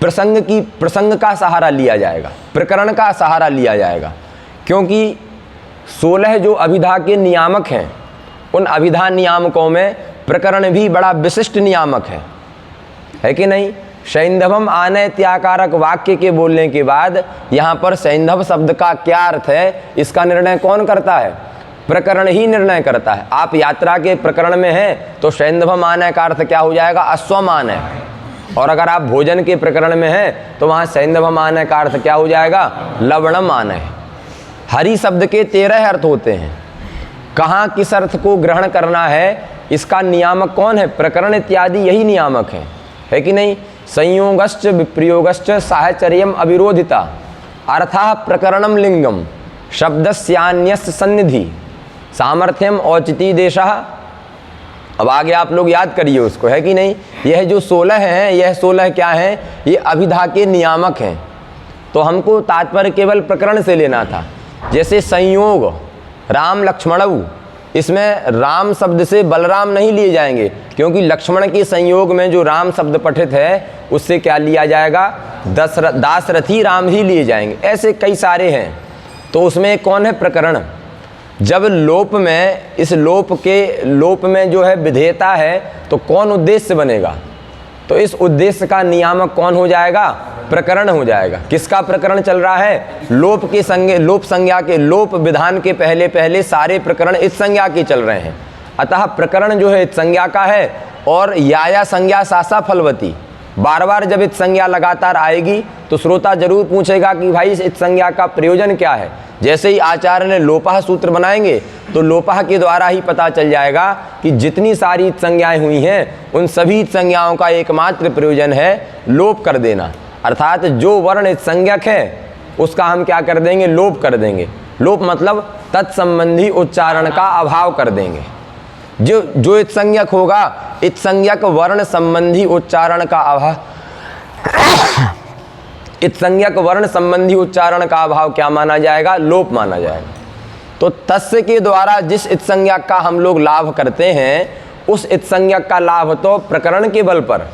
प्रसंग का सहारा लिया जाएगा, प्रकरण का सहारा लिया जाएगा। क्योंकि 16 जो अभिधा के नियामक हैं, उन अभिधा नियामकों में प्रकरण भी बड़ा विशिष्ट नियामक है कि नहीं। सैंधवम आनय त्याकारक वाक्य के बोलने के बाद यहाँ पर सैंधव शब्द का क्या अर्थ है, इसका निर्णय कौन करता है? प्रकरण ही निर्णय करता है। आप यात्रा के प्रकरण में हैं तो सैंधवम आनय का अर्थ क्या हो जाएगा? अश्वम आनय। और अगर आप भोजन के प्रकरण में हैं तो वहाँ सैंधवम आनय का अर्थ क्या हो जाएगा? लवणम आनय। हरि शब्द के 13 अर्थ होते हैं। कहाँ किस अर्थ को ग्रहण करना है, इसका नियामक कौन है? प्रकरण इत्यादि यही नियामक है कि नहीं। संयोगश्च विप्रयोगश्च साहचर्यम अविरोधिता अर्थाः प्रकरणम लिंगम शब्दस्यान्यस्य सन्निधि सामर्थ्यम औचिति देशः। अब आगे आप लोग याद करिए उसको, है कि नहीं। यह जो 16 हैं, यह 16 क्या हैं? ये अभिधा के नियामक हैं। तो हमको तात्पर्य केवल प्रकरण से लेना था। जैसे संयोग राम लक्ष्मणऊ, इसमें राम शब्द से बलराम नहीं लिए जाएंगे, क्योंकि लक्ष्मण के संयोग में जो राम शब्द पठित है उससे क्या लिया जाएगा? दासरथी राम ही लिए जाएंगे। ऐसे कई सारे हैं। तो उसमें कौन है? प्रकरण। जब लोप में, इस लोप में जो है विधेयता है, तो कौन उद्देश्य बनेगा? तो इस उद्देश्य का नियामक कौन हो जाएगा? प्रकरण हो जाएगा। किसका प्रकरण चल रहा है? लोप संज्ञा के, लोप विधान के पहले सारे प्रकरण इस संज्ञा के चल रहे हैं। अतः प्रकरण जो है इस संज्ञा का है। और या संज्ञा सासा फलवती, बार बार जब इस संज्ञा लगातार आएगी तो श्रोता जरूर पूछेगा कि भाई इस संज्ञा का प्रयोजन क्या है। जैसे ही आचार्य ने लोपह सूत्र बनाएंगे तो लोपह के द्वारा ही पता चल जाएगा कि जितनी सारी संज्ञाएं हुई हैं उन सभी संज्ञाओं का एकमात्र प्रयोजन है लोप कर देना। अर्थात जो वर्ण संज्ञक है उसका हम क्या कर देंगे? लोप कर देंगे। लोप मतलब तत्संबंधी उच्चारण का अभाव कर देंगे। जो इत्संज्ञक होगा, इत्संज्ञक वर्ण संबंधी उच्चारण का अभाव, इत्संज्ञक वर्ण संबंधी उच्चारण का अभाव क्या माना जाएगा? लोप माना जाएगा। तो तस्य के द्वारा जिस इत्संज्ञक का हम लोग लाभ करते हैं, उस इत्संज्ञक का लाभ तो प्रकरण के बल पर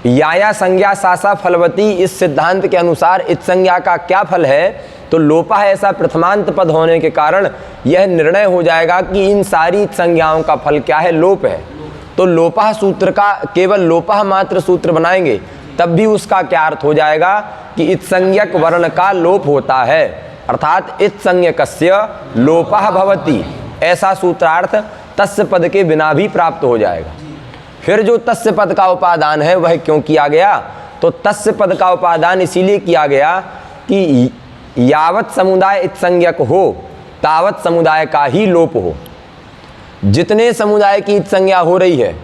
या संज्ञा सासा फलवती, इस सिद्धांत के अनुसार इत्संज्ञा का क्या फल है? तो लोपा ऐसा प्रथमांत पद होने के कारण यह निर्णय हो जाएगा कि इन सारी संज्ञाओं का फल क्या है? लोप है। तो लोपा सूत्र का केवल लोपा मात्र सूत्र बनाएंगे तब भी उसका क्या अर्थ हो जाएगा कि इत्संज्ञक वर्ण का लोप होता है, अर्थात इत्संज्ञकस्य लोपः भवति, ऐसा सूत्रार्थ तस्य पद के बिना भी प्राप्त हो जाएगा। फिर जो तस्य पद का उपादान है वह क्यों किया गया? तो तस्य पद का उपादान इसीलिए किया गया कि यावत समुदाय इत्संज्ञक हो तावत समुदाय का ही लोप हो। जितने समुदाय की इत्संज्ञा हो रही है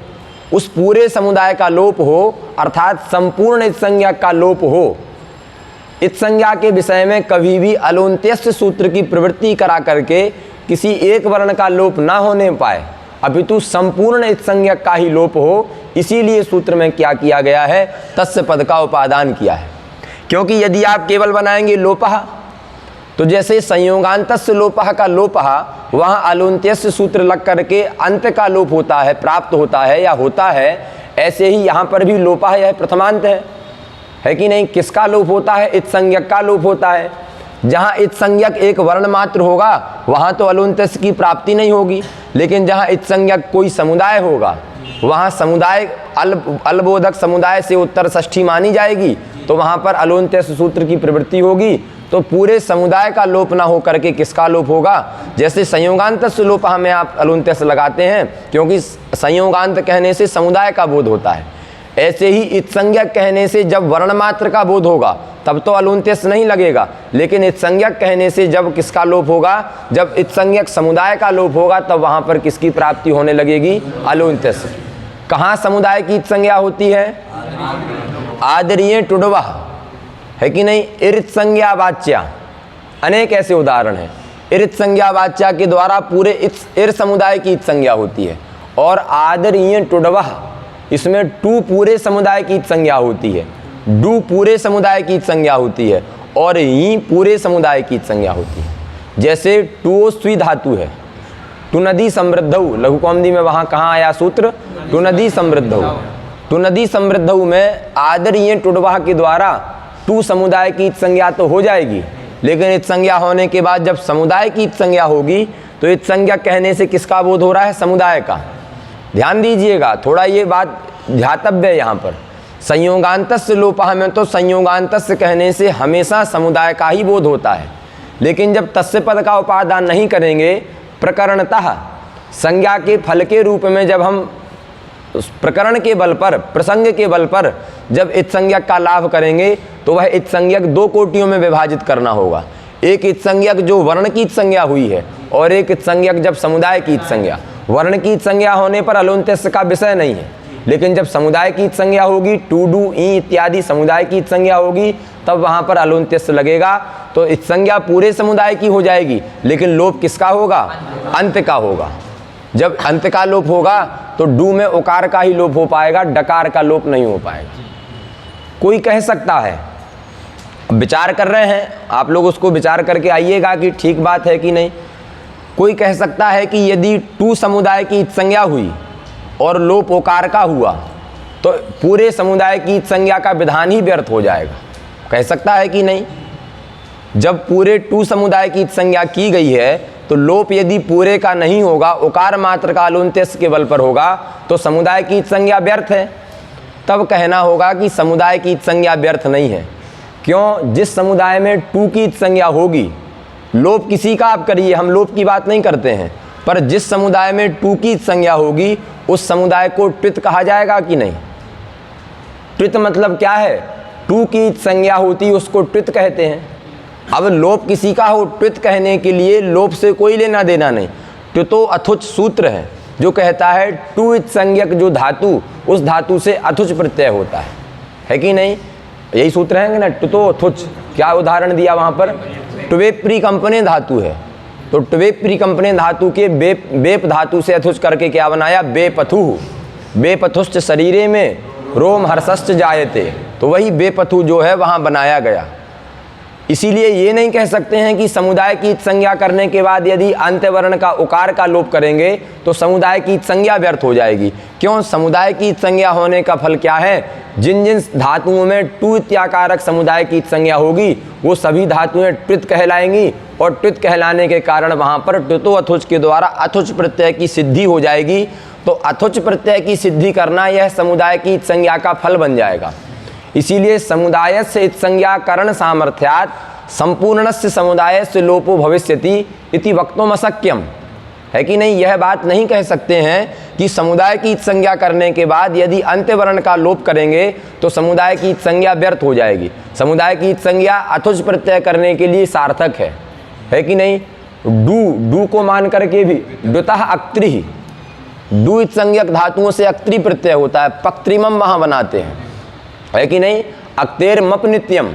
उस पूरे समुदाय का लोप हो, अर्थात संपूर्ण इत्संज्ञक का लोप हो। इत्संज्ञा के विषय में कभी भी अलोन्त्यस्य सूत्र की प्रवृत्ति करा करके किसी एक वर्ण का लोप ना होने पाए, अपितु संपूर्ण इत्संज्ञक का ही लोप हो। इसीलिए सूत्र में क्या किया गया है? तस्य पद का उपादान किया है। क्योंकि यदि आप केवल बनाएंगे लोपः, तो जैसे संयोगांतस्य लोपः का लोपः वहाँ अलोन्त्यस्य सूत्र लग करके अंत का लोप होता है, प्राप्त होता है या होता है, ऐसे ही यहाँ पर भी लोपः यह प्रथमांत है कि नहीं। किसका लोप होता है? इत्संज्ञक का लोप होता है। जहाँ इत्संज्ञक एक वर्ण मात्र होगा वहाँ तो अलोन्त्यस्य की प्राप्ति नहीं होगी, लेकिन जहाँ इत्संज्ञक कोई समुदाय होगा वहाँ समुदाय अलबोधक समुदाय से उत्तर षष्ठी मानी जाएगी, तो वहाँ पर अलोन्त्यस्य सूत्र की प्रवृत्ति होगी। तो पूरे समुदाय का लोप ना हो करके किसका लोप होगा? जैसे संयोगांतस्य लोप में आप अलोन्त्यस्य लगाते हैं क्योंकि संयोगांत कहने से समुदाय का बोध होता है, ऐसे ही इत्संज्ञक कहने से जब वर्ण मात्र का बोध होगा तब तो अलोन्त्यस्य नहीं लगेगा, लेकिन इत्संज्ञक कहने से जब किसका लोप होगा? जब इत्संज्ञक समुदाय का लोप होगा तब वहाँ पर किसकी प्राप्ति होने लगेगी? अलोन्त्यस्य। कहाँ समुदाय की इत्संज्ञा होती है? आदरीय टुडवः, है कि नहीं। इरित संज्ञा वाच्या, अनेक ऐसे उदाहरण हैं। इरित संज्ञा वाच्या के द्वारा पूरे इर समुदाय की संज्ञा होती है। और आदरीय टुडवः, इसमें टू पूरे समुदाय की संज्ञा होती है, डू पूरे समुदाय की संज्ञा होती है, और ई पूरे समुदाय की संज्ञा होती है। जैसे टुओ स्वी धातु है, टू नदी समृद्धऊ, लघु कौमुदी में वहाँ कहाँ आया सूत्र? टू नदी समृद्धऊ। टू नदी समृद्धऊ में आदरीय टुडवः के द्वारा टू समुदाय की संज्ञा तो हो जाएगी, लेकिन इत संज्ञा होने के बाद जब समुदाय की इत संज्ञा होगी तो इत संज्ञा कहने से किसका बोध हो रहा है? समुदाय का। ध्यान दीजिएगा, थोड़ा ये बात ध्यातव्य है यहाँ पर। संयोगांतस्य लोपः में तो संयोगांतस्य कहने से हमेशा समुदाय का ही बोध होता है, लेकिन जब तस्य पद का उपादान नहीं करेंगे, प्रकरणतः संज्ञा के फल के रूप में जब हम प्रकरण के बल पर, प्रसंग के बल पर जब इत संज्ञक का लाभ करेंगे तो वह इत संज्ञक दो कोटियों में विभाजित करना होगा। एक इत संज्ञक जो वर्ण की इत संज्ञा हुई है और एक इत संज्ञक जब समुदाय की इत संज्ञा। वर्ण की इत संज्ञा होने पर अलुंत्यस्य का विषय नहीं है, लेकिन जब समुदाय की इत संज्ञा होगी, टू डू ई इत्यादि समुदाय की इत संज्ञा होगी, तब वहाँ पर अलुंत्यस्य लगेगा। तो इत संज्ञा पूरे समुदाय की हो जाएगी, लेकिन लोप किसका होगा? अंत का होगा। जब अंत का लोप होगा तो डू में उकार का ही लोप हो पाएगा, डकार का लोप नहीं हो पाएगा। कोई कह सकता है, विचार कर रहे हैं आप लोग, उसको विचार करके आइएगा कि ठीक बात है कि नहीं। कोई कह सकता है कि यदि टू समुदाय की इत संज्ञा हुई और लोप ओकार का हुआ तो पूरे समुदाय की इत संज्ञा का विधान ही व्यर्थ हो जाएगा। कह सकता है कि नहीं? जब पूरे टू समुदाय की इत संज्ञा की गई है तो लोप यदि पूरे का नहीं होगा, उकार मात्र का अलुंत्यस्य के बल पर होगा, तो समुदाय की इत संज्ञा व्यर्थ है। तब कहना होगा कि समुदाय की इत संज्ञा व्यर्थ नहीं है। क्यों? जिस समुदाय में टू की इत संज्ञा होगी, लोप किसी का आप करिए, हम लोप की बात नहीं करते हैं, पर जिस समुदाय में टू की इत संज्ञा होगी उस समुदाय को ट्वित कहा जाएगा कि नहीं? ट्वित मतलब क्या है? टू की इत संज्ञा होती उसको ट्वित कहते हैं। अब लोप किसी का हो, ट्वित कहने के लिए लोप से कोई लेना देना नहीं। ट्वितो अथुच सूत्र है जो कहता है टू इत संज्ञक जो धातु, उस धातु से अथुच प्रत्यय होता है कि नहीं? यही सूत्र है ना, ट्वितो अथुच। क्या उदाहरण दिया वहाँ पर? ट्वे प्रीकंपने धातु है, तो ट्वे प्रीकंपने धातु के बेप धातु से अथुच करके क्या बनाया? बेपथु। बेपथुश्च शरीरे में रोम हर्षश्च जायते, तो वही बेपथु जो है वहाँ बनाया गया। इसीलिए ये नहीं कह सकते हैं कि समुदाय की इत संज्ञा करने के बाद यदि अंत्यवर्ण का उकार का लोप करेंगे तो समुदाय की इत संज्ञा व्यर्थ हो जाएगी। क्यों? समुदाय की इत संज्ञा होने का फल क्या है? जिन जिन धातुओं में टू इत्याकारक समुदाय की इत संज्ञा होगी वो सभी धातुएं ट्वित कहलाएंगी, और ट्वित कहलाने के कारण वहाँ पर ट्वितो अथुच के द्वारा अथुच प्रत्यय की सिद्धि हो जाएगी। तो अथुच प्रत्यय की सिद्धि करना यह समुदाय की इत संज्ञा का फल बन जाएगा। इसीलिए समुदाय से इत संज्ञाकरण सामर्थ्यात् संपूर्णस्य समुदाय से लोपो भविष्यति इति वक्तुम अशक्यम, है कि नहीं? यह बात नहीं कह सकते हैं कि समुदाय की इत संज्ञा करने के बाद यदि अंत्यवर्ण का लोप करेंगे तो समुदाय की इत संज्ञा व्यर्थ हो जाएगी। समुदाय की इत संज्ञा अथुच प्रत्यय करने के लिए सार्थक है कि नहीं? डू को मान करके भी द्वितः अक्त्रि, डू इत संज्ञक धातुओं से अक्त्रि प्रत्यय होता है, पक्त्रिमम वहाँ बनाते हैं, है कि नहीं? अक्तेर मप नित्यम,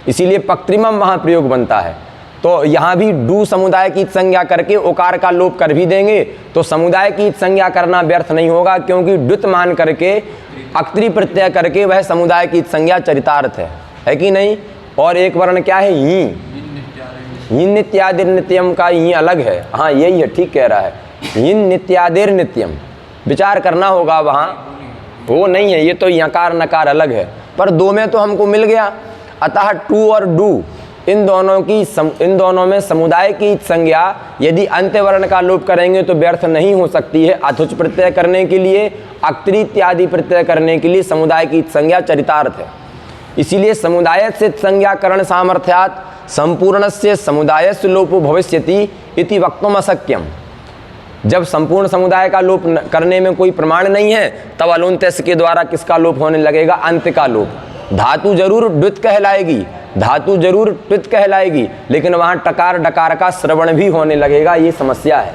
इसीलिए पक्त्रिमम वहाँ प्रयोग बनता है। तो यहाँ भी डू समुदाय की संज्ञा करके उकार का लोप कर भी देंगे तो समुदाय की संज्ञा करना व्यर्थ नहीं होगा, क्योंकि द्वित मान करके अक्त्रि प्रत्यय करके वह समुदाय की संज्ञा चरितार्थ है कि नहीं? और एक वर्ण क्या है? यी नित्यादिर नित्यम का यी अलग है। हाँ यही है, ठीक कह रहा है, यी नित्यादिर नित्यम। विचार करना होगा, वहाँ वो नहीं है, ये तो यकार नकार अलग है, पर दो में तो हमको मिल गया। अतः टू और डू इन दोनों में समुदाय की संज्ञा यदि अंत्यवर्ण का लोप करेंगे तो व्यर्थ नहीं हो सकती है। अथुच प्रत्यय करने के लिए, अक्त्रि इत्यादि प्रत्यय करने के लिए समुदाय की संज्ञा चरितार्थ है। इसीलिए समुदाय से संज्ञाकरण सामर्थ्यात् संपूर्णस्य समुदायस्य लोपो भविष्यति इति वक्तुम अशक्यम। जब संपूर्ण समुदाय का लोप करने में कोई प्रमाण नहीं है तब अलुंत्यस्य के द्वारा किसका लोप होने लगेगा? अंत्य का लोप। धातु जरूर द्वित कहलाएगी, धातु जरूर ट्वित कहलाएगी, लेकिन वहाँ टकार डकार का श्रवण भी होने लगेगा, ये समस्या है।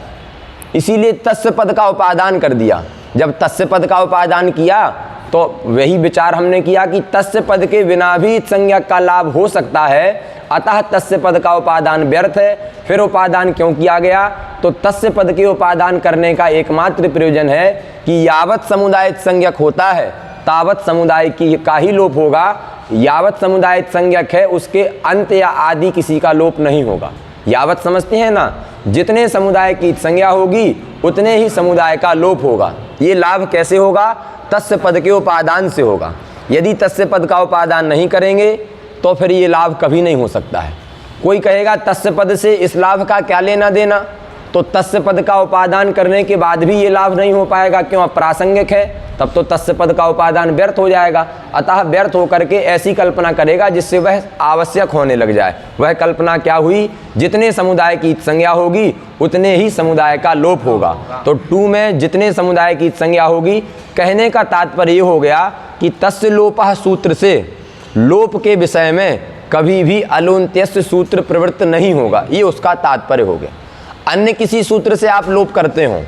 इसीलिए तस्य पद का उपादान कर दिया। जब तस्य पद का उपादान किया तो वही विचार हमने किया कि तस्य पद के बिना भी संज्ञा का लाभ हो सकता है, अतः तस्य पद का उपादान व्यर्थ है। फिर उपादान क्यों किया गया? तो तस्य पद के उपादान करने का एकमात्र प्रयोजन है कि यावत समुदाय संज्ञक होता है तावत समुदाय की का ही लोप होगा, यावत समुदाय संज्ञक है उसके अंत या आदि किसी का लोप नहीं होगा। यावत समझते हैं ना, जितने समुदाय की संज्ञा होगी उतने ही समुदाय का लोप होगा। ये लाभ कैसे होगा? तस्य पद के उपादान से होगा। यदि तस्य पद का उपादान नहीं करेंगे तो फिर ये लाभ कभी नहीं हो सकता है। कोई कहेगा तस्य पद से इस लाभ का क्या लेना देना, तो तस्य पद का उपादान करने के बाद भी ये लाभ नहीं हो पाएगा, क्यों? अप्रासंगिक है, तब तो तस्य पद का उपादान व्यर्थ हो जाएगा। अतः व्यर्थ होकर के ऐसी कल्पना करेगा जिससे वह आवश्यक होने लग जाए। वह कल्पना क्या हुई? जितने समुदाय की संज्ञा होगी उतने ही समुदाय का लोप होगा। तो 2 में जितने समुदाय की संज्ञा होगी, कहने का तात्पर्य ये हो गया कि तस्य लोपः सूत्र से लोप के विषय में कभी भी अलुन्त्यस्य सूत्र प्रवृत्त नहीं होगा, ये उसका तात्पर्य हो गया। अन्य किसी सूत्र से आप लोप करते हो,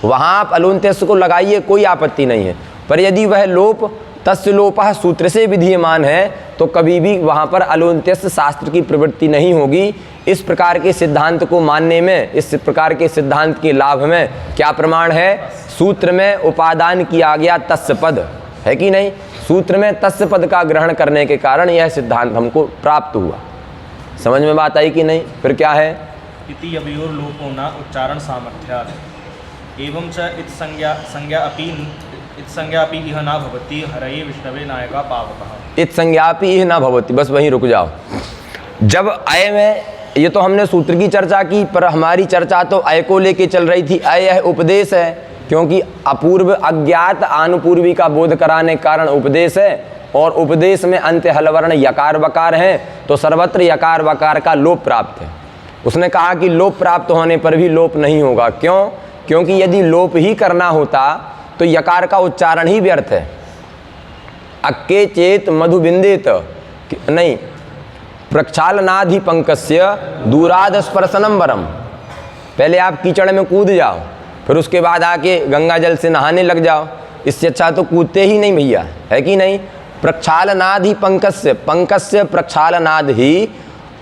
वहाँ आप अलुन्त्यस्य को लगाइए, कोई आपत्ति नहीं है, पर यदि वह लोप तस्य लोपः सूत्र से विधीयमान है तो कभी भी वहाँ पर अलुन्त्यस्य शास्त्र की प्रवृत्ति नहीं होगी। इस प्रकार के सिद्धांत को मानने में, इस प्रकार के सिद्धांत के लाभ में क्या प्रमाण है? सूत्र में उपादान किया गया तस्य पद है कि नहीं? सूत्र में तस्य पद का ग्रहण करने के कारण यह सिद्धांत हमको प्राप्त हुआ। समझ में बात आई कि नहीं? फिर क्या है? इति अवयोर लोपो न उच्चारण सामर्थ्यात् एवं च इत संज्ञा अपि इह न भवति हरये विष्णवे नायका पावकः। इत संज्ञा अपि इह न भवति, बस वहीं रुक जाओ। जब अय में, ये तो हमने सूत्र की चर्चा की, पर हमारी चर्चा तो अय को लेके चल रही थी। अय है उपदेश है, क्योंकि अपूर्व अज्ञात आनुपूर्वी का बोध कराने के कारण उपदेश है, और उपदेश में अंत्य हलवर्ण यकार वकार है, तो सर्वत्र यकार वकार का लोप प्राप्त है। उसने कहा कि लोप प्राप्त होने पर भी लोप नहीं होगा, क्यों? क्योंकि यदि लोप ही करना होता तो यकार का उच्चारण ही व्यर्थ है। अक्के चेत मधुबिंदेत नहीं, प्रक्षालनाधि पंकस्य दूराद स्पर्शनम वरम। पहले आप कीचड़ में कूद जाओ, फिर उसके बाद आके गंगा जल से नहाने लग जाओ, इससे अच्छा तो कूदते ही नहीं भैया, है कि नहीं? प्रक्षालनाधि पंकस्य, पंकस्य प्रक्षालनाद ही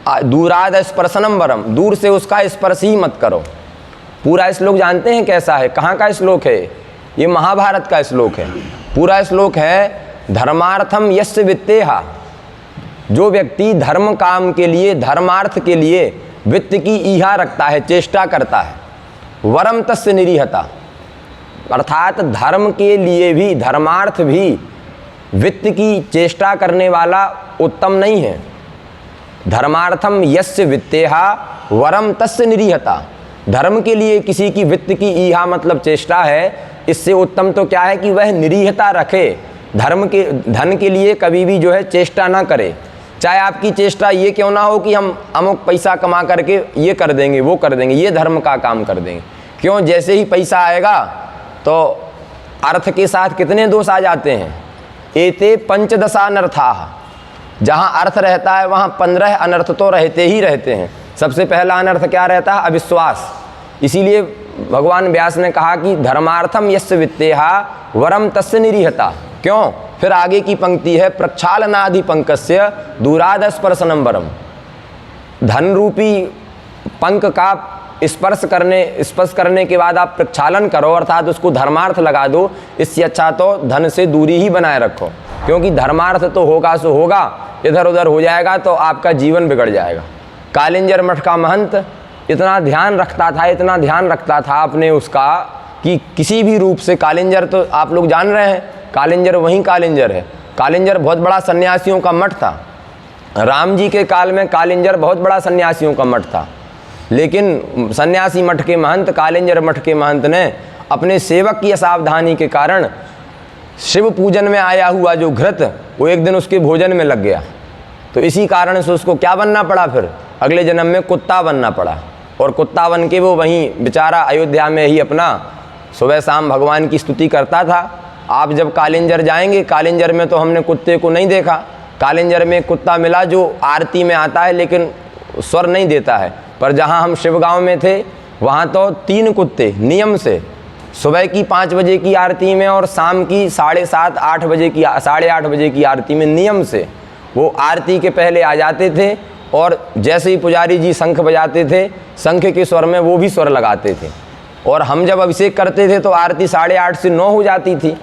दूराद स्पर्शनम वरम, दूर से उसका स्पर्श ही मत करो। पूरा श्लोक जानते हैं कैसा है? कहाँ का श्लोक है? ये महाभारत का श्लोक है। पूरा श्लोक है धर्मार्थम यस्य वित्तेहा, जो व्यक्ति धर्म काम के लिए, धर्मार्थ के लिए वित्त की ईहा रखता है, चेष्टा करता है, वरम तस्य निरीहता, अर्थात धर्म के लिए भी, धर्मार्थ भी वित्त की चेष्टा करने वाला उत्तम नहीं है। धर्मार्थम यस्य वित्तेहा वरम तस्य निरीहता, धर्म के लिए किसी की वित्त की ईहा मतलब चेष्टा है, इससे उत्तम तो क्या है कि वह निरीहता रखे, धर्म के, धन के लिए कभी भी जो है चेष्टा ना करे। चाहे आपकी चेष्टा ये क्यों ना हो कि हम अमुक पैसा कमा करके ये कर देंगे, वो कर देंगे, ये धर्म का काम कर देंगे। क्यों? जैसे ही पैसा आएगा तो अर्थ के साथ कितने दोष आ जाते हैं? एते पंचदशानर्थाः, जहाँ अर्थ रहता है वहाँ 15 अनर्थ तो रहते ही रहते हैं। सबसे पहला अनर्थ क्या रहता है? अविश्वास। इसीलिए भगवान व्यास ने कहा कि धर्मार्थम यस्य वित्तेहा वरम तस्य निरीहता। क्यों? फिर आगे की पंक्ति है प्रक्षालनाधि पंकस्य दूराद स्पर्शनम वरम, धन रूपी पंख का स्पर्श करने के बाद आप प्रक्षालन करो, अर्थात उसको धर्मार्थ लगा दो। इससे अच्छा तो धन से दूरी ही बनाए रखो, क्योंकि धर्मार्थ तो होगा सो होगा, इधर उधर हो जाएगा तो आपका जीवन बिगड़ जाएगा। कालिंजर मठ का महंत इतना ध्यान रखता था अपने उसका कि किसी भी रूप से, कालिंजर तो आप लोग जान रहे हैं, कालिंजर वहीं कालिंजर है। कालिंजर बहुत बड़ा सन्यासियों का मठ था। राम जी के काल में कालिंजर बहुत बड़ा सन्यासियों का मठ था, लेकिन सन्यासी मठ के महंत, कालिंजर मठ के महंत ने अपने सेवक की असावधानी के कारण शिव पूजन में आया हुआ जो घृत, वो एक दिन उसके भोजन में लग गया। तो इसी कारण से उसको क्या बनना पड़ा? फिर अगले जन्म में कुत्ता बनना पड़ा, और कुत्ता बन के वो वहीं बेचारा अयोध्या में ही अपना सुबह शाम भगवान की स्तुति करता था। आप जब कालिंजर जाएंगे, कालिंजर में तो हमने कुत्ते को नहीं देखा। कालिंजर में कुत्ता मिला जो आरती में आता है लेकिन स्वर नहीं देता है, पर जहाँ हम शिवगांव में थे वहाँ तो 3 कुत्ते नियम से सुबह की 5 बजे की आरती में और शाम की 7:30 8 बजे की 8:30 बजे की आरती में नियम से वो आरती के पहले आ जाते थे, और जैसे ही पुजारी जी शंख बजाते थे, शंख के स्वर में वो भी स्वर लगाते थे। और हम जब अभिषेक करते थे तो आरती 8:30 से 9 हो जाती थी।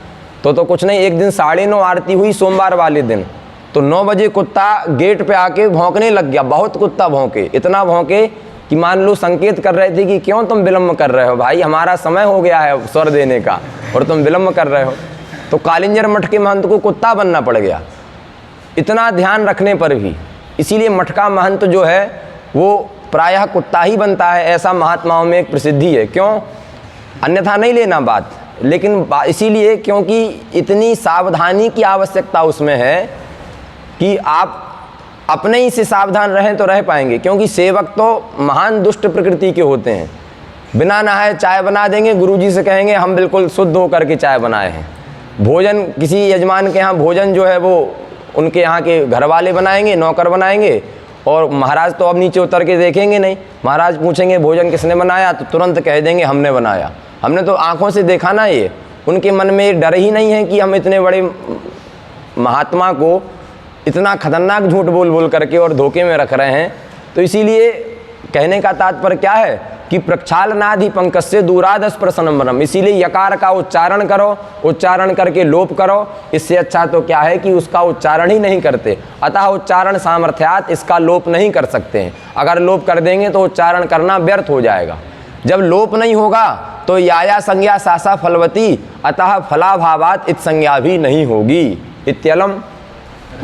तो कुछ नहीं, एक दिन 9:30 आरती हुई सोमवार वाले दिन, तो 9 बजे कुत्ता गेट पे आके भौंकने लग गया। बहुत कुत्ता भौंके, इतना भौंके कि मान लो संकेत कर रहे थे कि क्यों तुम विलम्ब कर रहे हो भाई, हमारा समय हो गया है स्वर देने का और तुम विलम्ब कर रहे हो। तो कालिंजर मठ के महंत को कुत्ता बनना पड़ गया, इतना ध्यान रखने पर भी। इसीलिए मठ का महंत जो है वो प्रायः कुत्ता ही बनता है, ऐसा महात्माओं में एक प्रसिद्धि है। क्यों? अन्यथा नहीं लेना बात, लेकिन इसीलिए क्योंकि इतनी सावधानी की आवश्यकता उसमें है कि आप अपने ही से सावधान रहें तो रह पाएंगे। क्योंकि सेवक तो महान दुष्ट प्रकृति के होते हैं, बिना नहाए चाय बना देंगे, गुरुजी से कहेंगे हम बिल्कुल शुद्ध होकर के चाय बनाए हैं। भोजन किसी यजमान के यहाँ भोजन जो है वो उनके यहाँ के घर वाले बनाएंगे, नौकर बनाएंगे, और महाराज तो अब नीचे उतर के देखेंगे नहीं। महाराज पूछेंगे भोजन किसने बनाया, तो तुरंत कह देंगे हमने बनाया, हमने तो आंखों से देखा ना। ये उनके मन में डर ही नहीं है कि हम इतने बड़े महात्मा को इतना खतरनाक झूठ बोल बोल करके और धोखे में रख रहे हैं। तो इसीलिए कहने का तात्पर्य क्या है कि प्रक्षालनादि पंकस्य दूरादस प्रसन्नम, इसीलिए यकार का उच्चारण करो, उच्चारण करके लोप करो। इससे अच्छा तो क्या है कि उसका उच्चारण ही नहीं करते। अतः उच्चारण सामर्थ्यात इसका लोप नहीं कर सकते हैं। अगर लोप कर देंगे तो उच्चारण करना व्यर्थ हो जाएगा। जब लोप नहीं होगा तो याया संज्ञा सासा फलवती, अतः फलाभावात इत संज्ञा भी नहीं होगी। इत्यलम,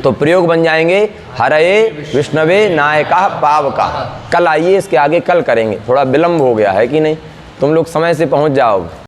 तो प्रयोग बन जाएंगे हरये विष्णवे नायका पावका। कल आइए इसके आगे कल करेंगे, थोड़ा विलम्ब हो गया है कि नहीं, तुम लोग समय से पहुंच जाओ।